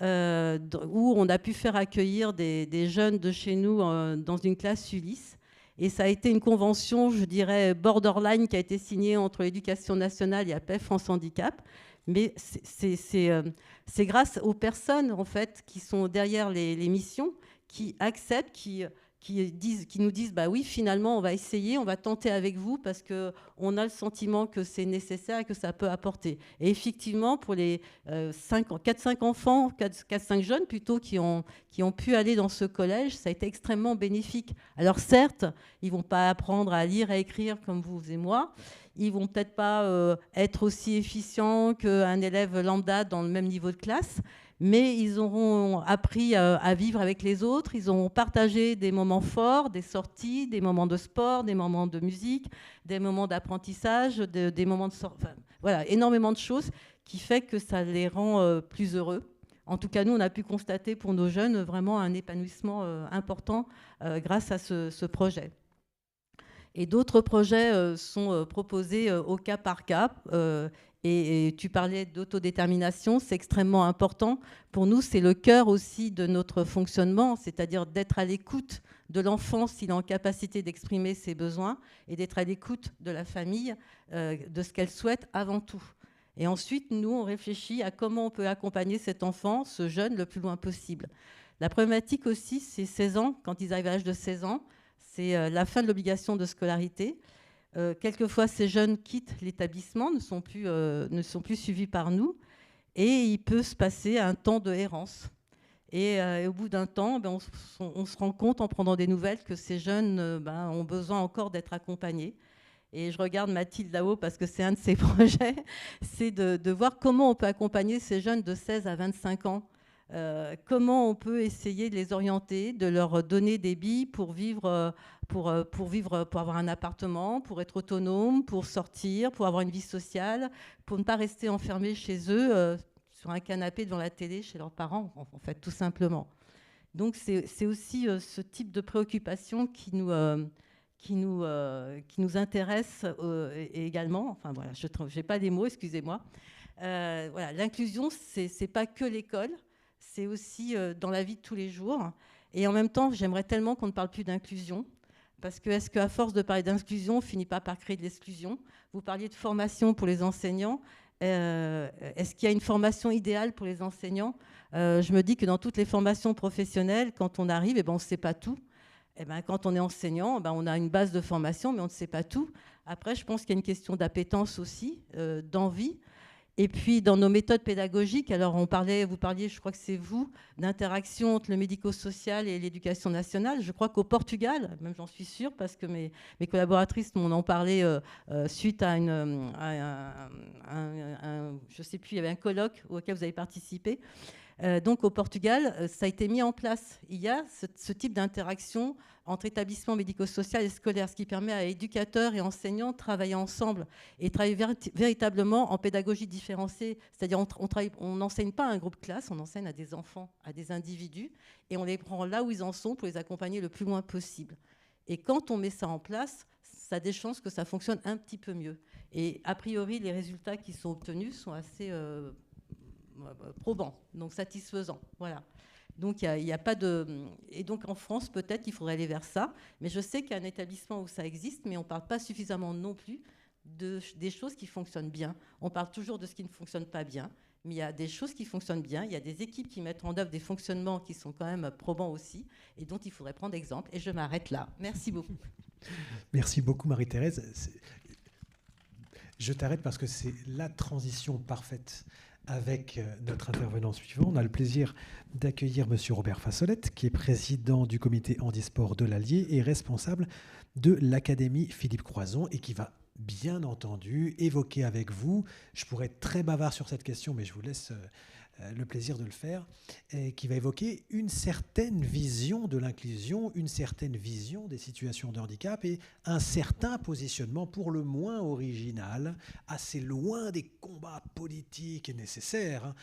où on a pu faire accueillir des jeunes de chez nous dans une classe Ulysse. Et ça a été une convention, je dirais, borderline, qui a été signée entre l'éducation nationale et APF France Handicap. Mais c'est grâce aux personnes, en fait, qui sont derrière les missions, qui acceptent, qui nous disent bah oui, finalement, on va essayer, on va tenter avec vous parce qu'on a le sentiment que c'est nécessaire et que ça peut apporter. Et effectivement, pour les 4-5 enfants, 4-5 jeunes plutôt, qui ont pu aller dans ce collège, ça a été extrêmement bénéfique. Alors certes, ils ne vont pas apprendre à lire et écrire comme vous et moi. Ils ne vont peut-être pas être aussi efficients qu'un élève lambda dans le même niveau de classe, mais ils auront appris à vivre avec les autres, ils auront partagé des moments forts, des sorties, des moments de sport, des moments de musique, des moments d'apprentissage, des moments de voilà, énormément de choses qui fait que ça les rend plus heureux. En tout cas, nous, on a pu constater pour nos jeunes vraiment un épanouissement important grâce à ce projet. Et d'autres projets sont proposés au cas par cas. Et tu parlais d'autodétermination, c'est extrêmement important. Pour nous, c'est le cœur aussi de notre fonctionnement, c'est-à-dire d'être à l'écoute de l'enfant s'il est en capacité d'exprimer ses besoins et d'être à l'écoute de la famille, de ce qu'elle souhaite avant tout. Et ensuite, nous, on réfléchit à comment on peut accompagner cet enfant, ce jeune, le plus loin possible. La problématique aussi, c'est 16 ans, quand ils arrivent à l'âge de 16 ans, c'est la fin de l'obligation de scolarité. Quelquefois, ces jeunes quittent l'établissement, ne sont plus suivis par nous, et il peut se passer un temps de errance. Et au bout d'un temps, on se rend compte, en prenant des nouvelles, que ces jeunes ont besoin encore d'être accompagnés. Et je regarde Mathilde là-haut, parce que c'est un de ses projets, c'est de voir comment on peut accompagner ces jeunes de 16 à 25 ans comment on peut essayer de les orienter, de leur donner des billes pour vivre, pour avoir un appartement, pour être autonome, pour sortir, pour avoir une vie sociale, pour ne pas rester enfermés chez eux, sur un canapé devant la télé chez leurs parents, en fait, tout simplement. Donc c'est aussi ce type de préoccupation qui nous intéresse également. Enfin voilà, je n'ai pas les mots, excusez-moi. Voilà, l'inclusion, c'est pas que l'école, c'est aussi dans la vie de tous les jours. Et en même temps, j'aimerais tellement qu'on ne parle plus d'inclusion, parce que est-ce qu'à force de parler d'inclusion, on finit pas par créer de l'exclusion? Vous parliez de formation pour les enseignants. Est-ce qu'il y a une formation idéale pour les enseignants? Je me dis que dans toutes les formations professionnelles, quand on arrive, on ne sait pas tout. Quand on est enseignant, on a une base de formation, mais on ne sait pas tout. Après, je pense qu'il y a une question d'appétence aussi, d'envie. Et puis, dans nos méthodes pédagogiques, alors vous parliez, je crois que c'est vous, d'interaction entre le médico-social et l'éducation nationale. Je crois qu'au Portugal, même j'en suis sûre, parce que mes collaboratrices m'en ont parlé suite à je ne sais plus, il y avait un colloque auquel vous avez participé. Donc au Portugal, ça a été mis en place. Il y a ce type d'interaction entre établissements médico-social et scolaires, ce qui permet à éducateurs et enseignants de travailler ensemble et travailler véritablement en pédagogie différenciée. C'est-à-dire on n'enseigne pas à un groupe classe, on enseigne à des enfants, à des individus, et on les prend là où ils en sont pour les accompagner le plus loin possible. Et quand on met ça en place, ça a des chances que ça fonctionne un petit peu mieux. Et a priori, les résultats qui sont obtenus sont assez probants, donc satisfaisants. Voilà. Donc, il y a pas de... Et donc, en France, peut-être qu'il faudrait aller vers ça. Mais je sais qu'il y a un établissement où ça existe, mais on ne parle pas suffisamment non plus des choses qui fonctionnent bien. On parle toujours de ce qui ne fonctionne pas bien, mais il y a des choses qui fonctionnent bien. Il y a des équipes qui mettent en œuvre des fonctionnements qui sont quand même probants aussi, et dont il faudrait prendre exemple. Et je m'arrête là. Merci beaucoup. Merci beaucoup, Marie-Thérèse. Je t'arrête parce que c'est la transition parfaite avec notre intervenant suivant. On a le plaisir d'accueillir M. Robert Fassolette, qui est président du comité handisport de l'Allier et responsable de l'Académie Philippe Croizon, et qui va bien entendu évoquer avec vous, je pourrais être très bavard sur cette question, mais je vous laisse le plaisir de le faire, qui va évoquer une certaine vision de l'inclusion, une certaine vision des situations de handicap et un certain positionnement pour le moins original, assez loin des combats politiques nécessaires.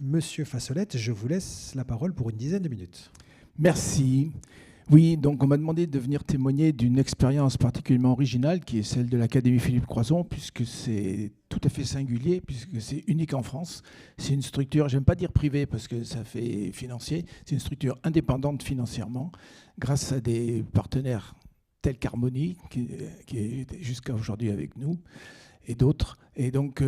Monsieur Fassolette, je vous laisse la parole pour une dizaine de minutes. Merci. Oui, donc on m'a demandé de venir témoigner d'une expérience particulièrement originale qui est celle de l'Académie Philippe Croizon, puisque c'est tout à fait singulier, puisque c'est unique en France. C'est une structure, j'aime pas dire privée parce que ça fait financier, c'est une structure indépendante financièrement, grâce à des partenaires tels qu'Harmonie, qui est jusqu'à aujourd'hui avec nous, et d'autres. Et donc,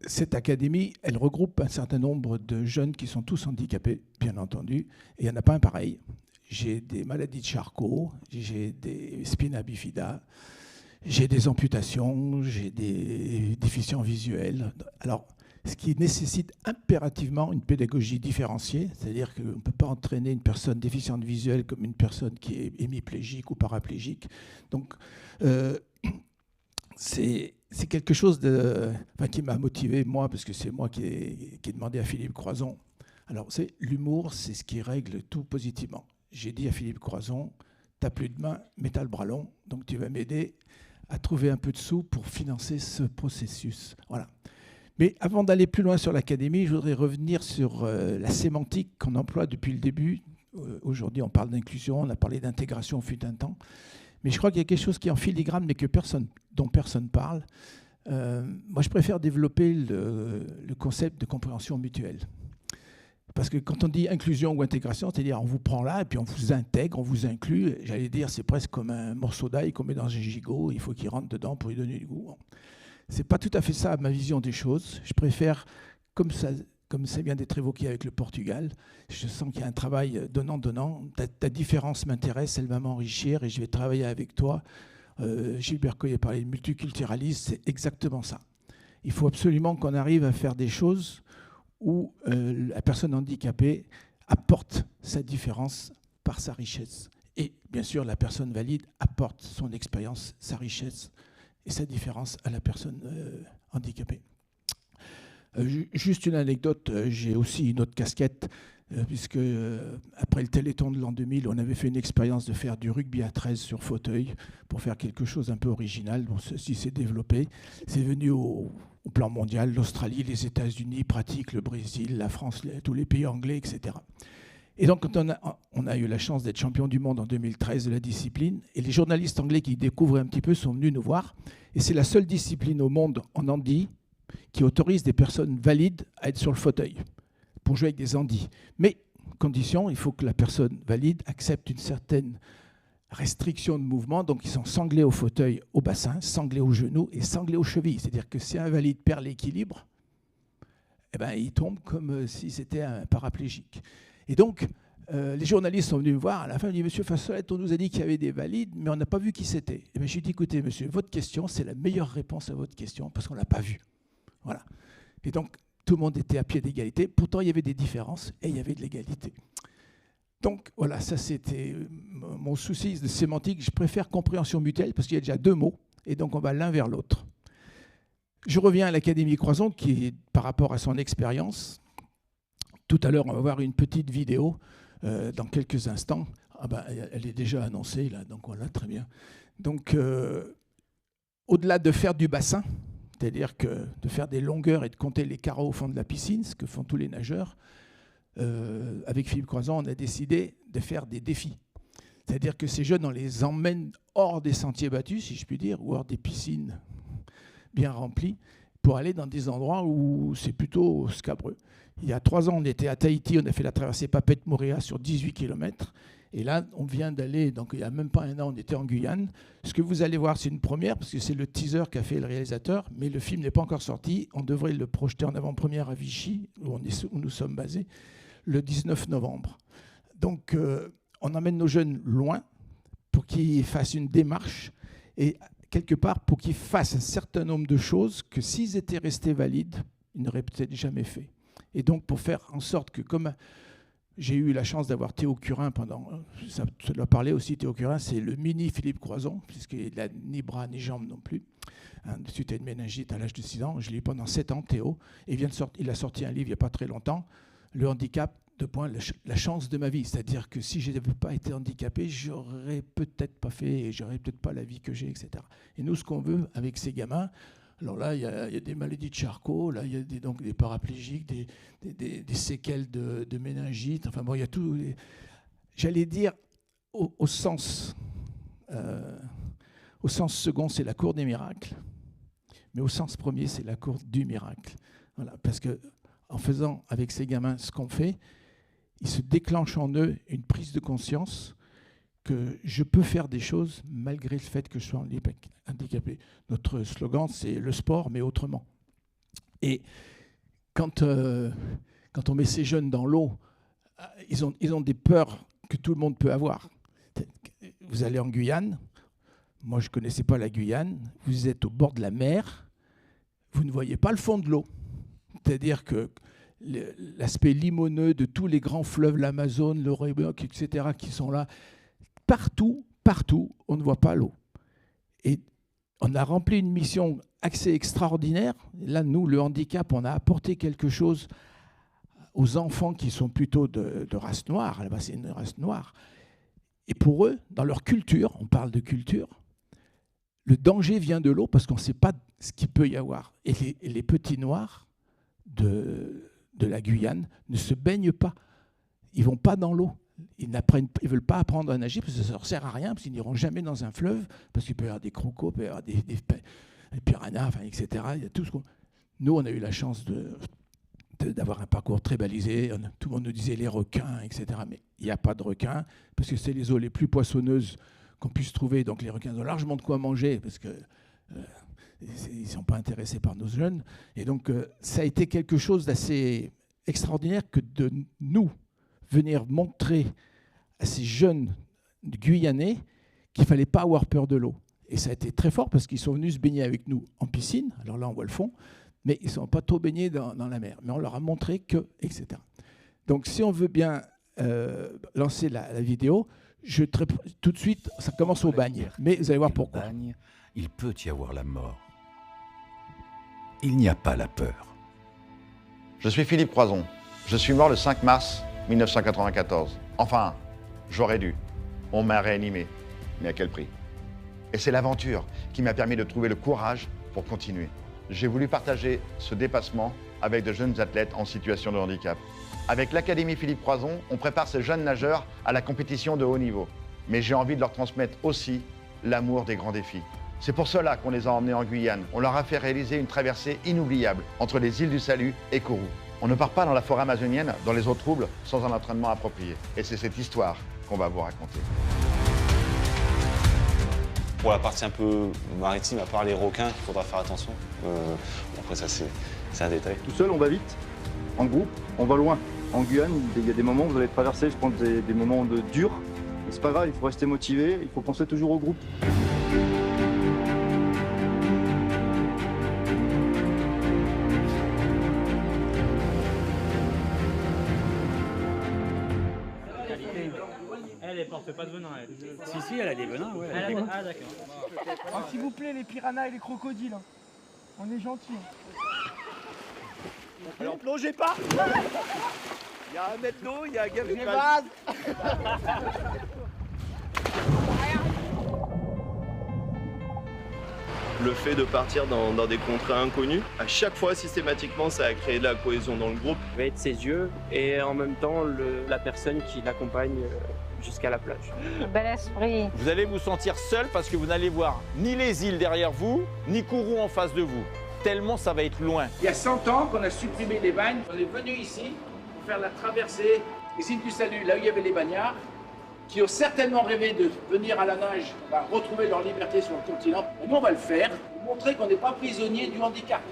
cette académie, elle regroupe un certain nombre de jeunes qui sont tous handicapés, bien entendu, et il n'y en a pas un pareil. J'ai des maladies de Charcot, j'ai des spina bifida, j'ai des amputations, j'ai des déficients visuels. Alors, ce qui nécessite impérativement une pédagogie différenciée, c'est-à-dire qu'on ne peut pas entraîner une personne déficiente visuelle comme une personne qui est hémiplégique ou paraplégique. Donc, c'est quelque chose qui m'a motivé, moi, parce que c'est moi qui ai demandé à Philippe Croizon. Alors, l'humour, c'est ce qui règle tout positivement. J'ai dit à Philippe Croizon, t'as plus de main, mais t'as le bras long, donc tu vas m'aider à trouver un peu de sous pour financer ce processus. Voilà. Mais avant d'aller plus loin sur l'académie, je voudrais revenir sur la sémantique qu'on emploie depuis le début. Aujourd'hui, on parle d'inclusion, on a parlé d'intégration fut un temps. Mais je crois qu'il y a quelque chose qui est en filigrane, mais dont personne parle. Moi, je préfère développer le concept de compréhension mutuelle. Parce que quand on dit inclusion ou intégration, c'est-à-dire on vous prend là et puis on vous intègre, on vous inclut. J'allais dire, c'est presque comme un morceau d'ail qu'on met dans un gigot, il faut qu'il rentre dedans pour lui donner du goût. C'est pas tout à fait ça ma vision des choses. Je préfère, comme ça vient d'être évoqué avec le Portugal, je sens qu'il y a un travail donnant-donnant. Ta différence m'intéresse, elle va m'enrichir et je vais travailler avec toi. Gilbert Collier parlait de multiculturalisme, c'est exactement ça. Il faut absolument qu'on arrive à faire des choses où la personne handicapée apporte sa différence par sa richesse. Et bien sûr, la personne valide apporte son expérience, sa richesse et sa différence à la personne handicapée. Juste une anecdote, j'ai aussi une autre casquette, puisque après le Téléthon de l'an 2000, on avait fait une expérience de faire du rugby à 13 sur fauteuil pour faire quelque chose un peu original. Bon, ceci s'est développé. C'est venu au plan mondial, l'Australie, les États-Unis pratiquent, le Brésil, la France, tous les pays anglais, etc. Et donc, quand on a eu la chance d'être champion du monde en 2013 de la discipline, et les journalistes anglais qui découvrent un petit peu sont venus nous voir, et c'est la seule discipline au monde en handi qui autorise des personnes valides à être sur le fauteuil pour jouer avec des handis. Mais, condition, il faut que la personne valide accepte une certaine restriction de mouvement, donc ils sont sanglés au fauteuil, au bassin, sanglés aux genoux et sanglés aux chevilles. C'est-à-dire que si un valide perd l'équilibre, eh ben, il tombe comme si c'était un paraplégique. Et donc, les journalistes sont venus me voir. À la fin, ils m'ont dit, Monsieur Fassolette, on nous a dit qu'il y avait des valides, mais on n'a pas vu qui c'était. Et bien, j'ai dit, écoutez, monsieur, votre question, c'est la meilleure réponse à votre question, parce qu'on ne l'a pas vu. Voilà. Et donc, tout le monde était à pied d'égalité. Pourtant, il y avait des différences et il y avait de l'égalité. Donc, voilà, ça, c'était mon souci de sémantique. Je préfère compréhension mutuelle, parce qu'il y a déjà deux mots, et donc on va l'un vers l'autre. Je reviens à l'Académie Croizon, qui est par rapport à son expérience. Tout à l'heure, on va voir une petite vidéo dans quelques instants. Ah ben, elle est déjà annoncée, là, donc voilà, très bien. Donc, au-delà de faire du bassin, c'est-à-dire que de faire des longueurs et de compter les carreaux au fond de la piscine, ce que font tous les nageurs, avec Philippe Croizon, on a décidé de faire des défis. C'est-à-dire que ces jeunes, on les emmène hors des sentiers battus, si je puis dire, ou hors des piscines bien remplies, pour aller dans des endroits où c'est plutôt scabreux. Il y a 3 ans, on était à Tahiti, on a fait la traversée Papeete-Moorea sur 18 km. Et là, on vient d'aller, donc il n'y a même pas un an, on était en Guyane. Ce que vous allez voir, c'est une première, parce que c'est le teaser qu'a fait le réalisateur, mais le film n'est pas encore sorti. On devrait le projeter en avant-première à Vichy, où nous sommes basés, le 19 novembre. Donc, on emmène nos jeunes loin pour qu'ils fassent une démarche et quelque part pour qu'ils fassent un certain nombre de choses que s'ils étaient restés valides, ils n'auraient peut-être jamais fait. Et donc, pour faire en sorte que, comme j'ai eu la chance d'avoir Théo Curin pendant... Ça doit parler aussi, Théo Curin, c'est le mini Philippe Croizon, puisqu'il n'a ni bras ni jambes non plus. Suite à une méningite à l'âge de 6 ans. Je l'ai eu pendant 7 ans, Théo. Et il a sorti un livre il n'y a pas très longtemps, Le handicap, la chance de ma vie. C'est-à-dire que si je n'avais pas été handicapé, j'aurais peut-être pas fait, et j'aurais peut-être pas la vie que j'ai, etc. Et nous, ce qu'on veut avec ces gamins... Alors là, il y a des maladies de Charcot, là, il y a donc des paraplégiques, des séquelles de méningite. Enfin bon, il y a tout. J'allais dire, au sens second, c'est la cour des miracles. Mais au sens premier, c'est la cour du miracle. Voilà, parce qu'en faisant avec ces gamins ce qu'on fait, il se déclenche en eux une prise de conscience que je peux faire des choses malgré le fait que je sois handicapé. Notre slogan, c'est le sport, mais autrement. Et quand on met ces jeunes dans l'eau, ils ont des peurs que tout le monde peut avoir. Vous allez en Guyane, moi je ne connaissais pas la Guyane, vous êtes au bord de la mer, vous ne voyez pas le fond de l'eau. C'est-à-dire que l'aspect limoneux de tous les grands fleuves, l'Amazone, le Orinoco, etc., qui sont là, partout, on ne voit pas l'eau. Et on a rempli une mission assez extraordinaire. Là, nous, le handicap, on a apporté quelque chose aux enfants qui sont plutôt de race noire. Là-bas, c'est une race noire. Et pour eux, dans leur culture, on parle de culture, le danger vient de l'eau parce qu'on ne sait pas ce qu'il peut y avoir. Et les petits noirs de la Guyane ne se baignent pas. Ils ne vont pas dans l'eau. Ils ne veulent pas apprendre à nager parce que ça ne leur sert à rien, parce qu'ils n'iront jamais dans un fleuve, parce qu'il peut y avoir des crocos, il peut y avoir des piranhas, enfin, etc. Il y a tout Nous, on a eu la chance d'avoir un parcours très balisé. Tout le monde nous disait les requins, etc. Mais il n'y a pas de requins, parce que c'est les eaux les plus poissonneuses qu'on puisse trouver. Donc les requins ont largement de quoi manger, parce qu'ils ne sont pas intéressés par nos jeunes. Et donc, ça a été quelque chose d'assez extraordinaire que de nous venir montrer à ces jeunes Guyanais qu'il ne fallait pas avoir peur de l'eau. Et ça a été très fort parce qu'ils sont venus se baigner avec nous en piscine. Alors là, on voit le fond, mais ils ne sont pas trop baignés dans la mer. Mais on leur a montré que, etc. Donc, si on veut bien lancer la vidéo, tout de suite, ça commence au bagne. Mais vous allez voir pourquoi. Bagne, il peut y avoir la mort. Il n'y a pas la peur. Je suis Philippe Croison. Je suis mort le 5 mars 1994. Enfin, j'aurais dû. On m'a réanimé. Mais à quel prix? Et c'est l'aventure qui m'a permis de trouver le courage pour continuer. J'ai voulu partager ce dépassement avec de jeunes athlètes en situation de handicap. Avec l'Académie Philippe Croison, on prépare ces jeunes nageurs à la compétition de haut niveau. Mais j'ai envie de leur transmettre aussi l'amour des grands défis. C'est pour cela qu'on les a emmenés en Guyane. On leur a fait réaliser une traversée inoubliable entre les îles du Salut et Kourou. On ne part pas dans la forêt amazonienne, dans les eaux troubles, sans un entraînement approprié. Et c'est cette histoire qu'on va vous raconter. Pour la partie un peu maritime, à part les requins, qu'il faudra faire attention. Après ça, c'est un détail. Tout seul, on va vite. En groupe, on va loin. En Guyane, il y a des moments où vous allez traverser, je pense, des moments durs. Mais c'est pas grave, il faut rester motivé, il faut penser toujours au groupe. Elle porte pas de venin, elle. Si, elle a des venins, ouais. Ah, d'accord. Oh, s'il vous plaît, les piranhas et les crocodiles, hein. On est gentils. Alors plongez pas. Il y a un mètre d'eau, il y a un gars de base. Le fait de partir dans des contrées inconnues, à chaque fois, systématiquement, ça a créé de la cohésion dans le groupe. Ça va être ses yeux et en même temps la personne qui l'accompagne jusqu'à la plage. Bel esprit. Vous allez vous sentir seul parce que vous n'allez voir ni les îles derrière vous, ni Kourou en face de vous. Tellement ça va être loin. Il y a 100 ans qu'on a supprimé les bagnes. On est venu ici pour faire la traversée des îles du Salut, là où il y avait les bagnards, qui ont certainement rêvé de venir à la nage, retrouver leur liberté sur le continent. Et nous, on va le faire, pour montrer qu'on n'est pas prisonnier du handicap.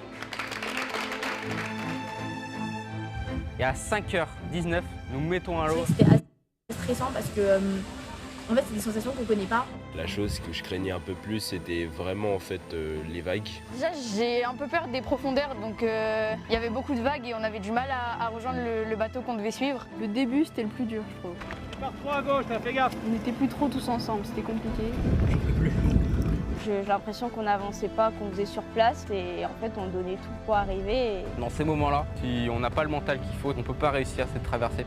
Et à 5h19, nous mettons à l'eau. C'était assez stressant parce que en fait, c'est des sensations qu'on ne connaît pas. La chose que je craignais un peu plus, c'était vraiment en fait les vagues. Déjà, j'ai un peu peur des profondeurs, donc il y avait beaucoup de vagues et on avait du mal à rejoindre le bateau qu'on devait suivre. Le début, c'était le plus dur, je trouve. Pars trop à gauche, là, fais gaffe. On n'était plus trop tous ensemble, c'était compliqué. J'ai l'impression qu'on n'avançait pas, qu'on faisait sur place et en fait, on donnait tout pour arriver. Dans ces moments-là, si on n'a pas le mental qu'il faut, on ne peut pas réussir cette traversée.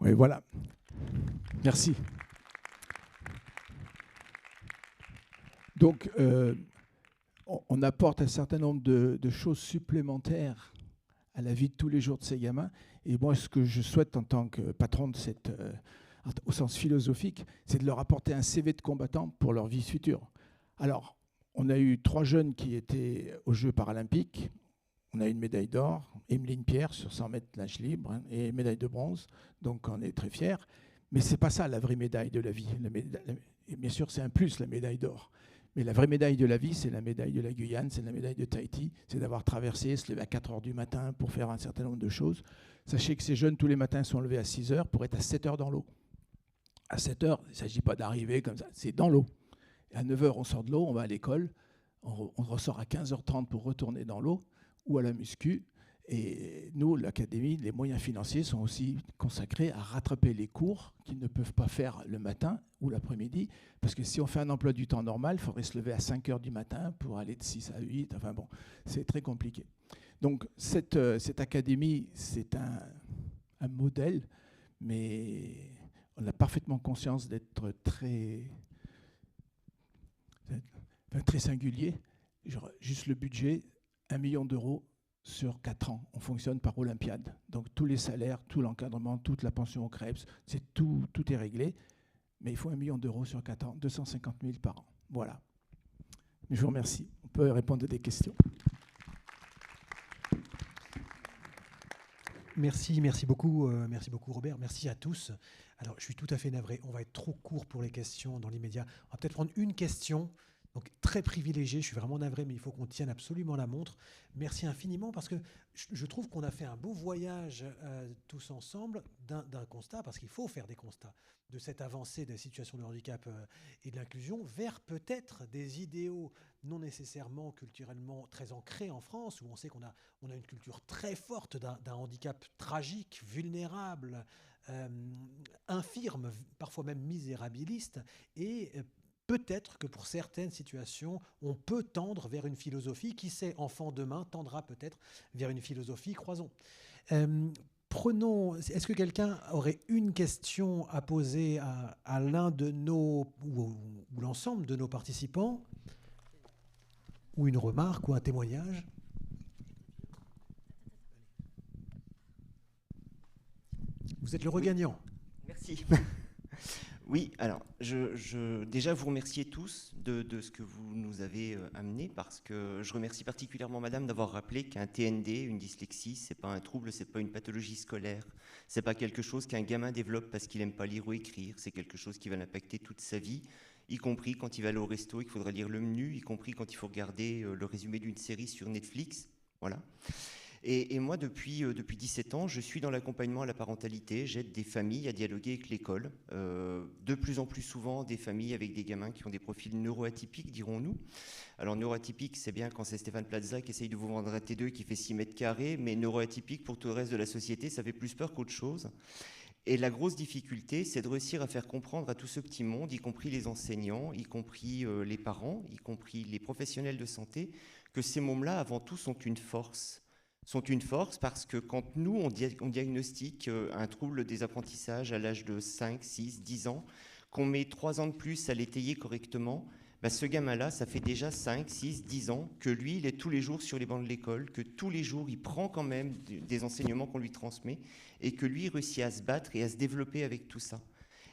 Oui, voilà. Merci. Donc, on apporte un certain nombre de choses supplémentaires à la vie de tous les jours de ces gamins. Et moi, ce que je souhaite en tant que patron de cette, au sens philosophique, c'est de leur apporter un CV de combattant pour leur vie future. Alors, on a eu 3 jeunes qui étaient aux Jeux paralympiques. On a une médaille d'or, Emeline Pierre sur 100 mètres nage libre, hein, et médaille de bronze, donc on est très fiers. Mais ce n'est pas ça la vraie médaille de la vie. Et bien sûr, c'est un plus, la médaille d'or. Mais la vraie médaille de la vie, c'est la médaille de la Guyane, c'est la médaille de Tahiti, c'est d'avoir traversé, se lever à 4 h du matin pour faire un certain nombre de choses. Sachez que ces jeunes, tous les matins, sont levés à 6 h pour être à 7 h dans l'eau. À 7 h, il ne s'agit pas d'arriver comme ça, c'est dans l'eau. Et à 9 h, on sort de l'eau, on va à l'école, on ressort à 15 h 30 pour retourner dans l'eau, ou à la muscu. Et nous, l'Académie, les moyens financiers sont aussi consacrés à rattraper les cours qu'ils ne peuvent pas faire le matin ou l'après-midi. Parce que si on fait un emploi du temps normal, il faudrait se lever à 5 h du matin pour aller de 6 à 8. Enfin bon, c'est très compliqué. Donc cette Académie, c'est un modèle, mais on a parfaitement conscience d'être très singulier. Genre, juste le budget, 1 million d'euros sur 4 ans. On fonctionne par Olympiade. Donc tous les salaires, tout l'encadrement, toute la pension au Krebs, tout est réglé. Mais il faut 1 million d'euros sur 4 ans, 250 000 par an. Voilà. Mais je vous remercie. On peut répondre à des questions. Merci beaucoup Robert. Merci à tous. Alors je suis tout à fait navré. On va être trop court pour les questions dans l'immédiat. On va peut-être prendre une question. Donc très privilégié, je suis vraiment navré, mais il faut qu'on tienne absolument la montre. Merci infiniment parce que je trouve qu'on a fait un beau voyage tous ensemble d'un constat, parce qu'il faut faire des constats de cette avancée des situations de handicap et de l'inclusion vers peut-être des idéaux non nécessairement culturellement très ancrés en France, où on sait qu'on a une culture très forte d'un handicap tragique, vulnérable, infirme, parfois même misérabiliste, et peut-être que pour certaines situations, on peut tendre vers une philosophie. Qui sait, enfant demain tendra peut-être vers une philosophie Croizon. Est-ce que quelqu'un aurait une question à poser à l'un de nos, ou l'ensemble de nos participants, ou une remarque ou un témoignage? Vous êtes le regagnant. Merci. Oui, alors, déjà vous remercier tous de ce que vous nous avez amené, parce que je remercie particulièrement Madame d'avoir rappelé qu'un TND, une dyslexie, c'est pas un trouble, c'est pas une pathologie scolaire, c'est pas quelque chose qu'un gamin développe parce qu'il aime pas lire ou écrire, c'est quelque chose qui va l'impacter toute sa vie, y compris quand il va aller au resto et qu'il faudra lire le menu, y compris quand il faut regarder le résumé d'une série sur Netflix, voilà. Et moi, depuis 17 ans, je suis dans l'accompagnement à la parentalité. J'aide des familles à dialoguer avec l'école. De plus en plus souvent, des familles avec des gamins qui ont des profils neuroatypiques, dirons-nous. Alors, neuroatypique, c'est bien quand c'est Stéphane Plaza qui essaye de vous vendre un T2 qui fait 6 mètres carrés, mais neuroatypique, pour tout le reste de la société, ça fait plus peur qu'autre chose. Et la grosse difficulté, c'est de réussir à faire comprendre à tout ce petit monde, y compris les enseignants, y compris les parents, y compris les professionnels de santé, que ces mômes-là, avant tout, sont une force parce que quand nous, on diagnostique un trouble des apprentissages à l'âge de 5, 6, 10 ans, qu'on met 3 ans de plus à l'étayer correctement, bah ce gamin-là, ça fait déjà 5, 6, 10 ans que lui, il est tous les jours sur les bancs de l'école, que tous les jours, il prend quand même des enseignements qu'on lui transmet et que lui, il réussit à se battre et à se développer avec tout ça.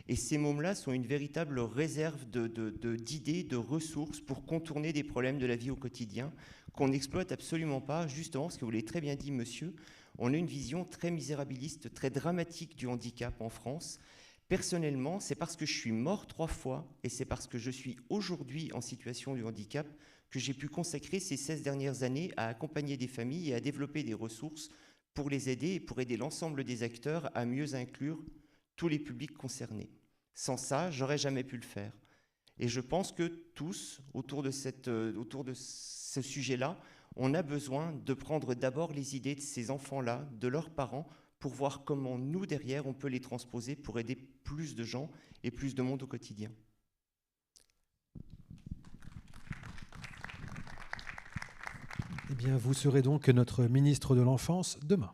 Et ces mômes-là sont une véritable réserve d'idées, de ressources pour contourner des problèmes de la vie au quotidien qu'on n'exploite absolument pas, justement, parce que vous l'avez très bien dit, monsieur, on a une vision très misérabiliste, très dramatique du handicap en France. Personnellement, c'est parce que je suis mort 3 fois et c'est parce que je suis aujourd'hui en situation de handicap que j'ai pu consacrer ces 16 dernières années à accompagner des familles et à développer des ressources pour les aider et pour aider l'ensemble des acteurs à mieux inclure tous les publics concernés. Sans ça, j'aurais jamais pu le faire. Et je pense que tous, autour de ce sujet-là, on a besoin de prendre d'abord les idées de ces enfants-là, de leurs parents, pour voir comment nous, derrière, on peut les transposer pour aider plus de gens et plus de monde au quotidien. Eh bien, vous serez donc notre ministre de l'Enfance demain.